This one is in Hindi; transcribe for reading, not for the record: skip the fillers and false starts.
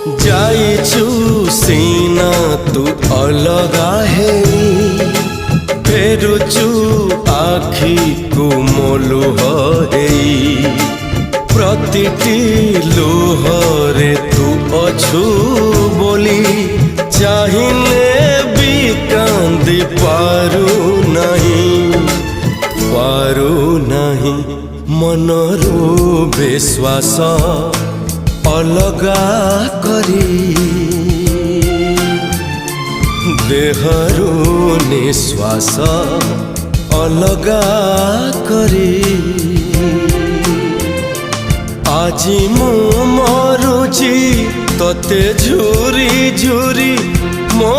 जाइछु सीना तू अलगा है फेरुचु आखि को मोलुह है प्रतिटी लुहरे तू अछु बोली चाहिए भी कांदी पारू नहीं मनरू विश्वास अलगा करी देहरु निश्वास अलगा करी आजी मु मरुची तते झुरी झुरी मो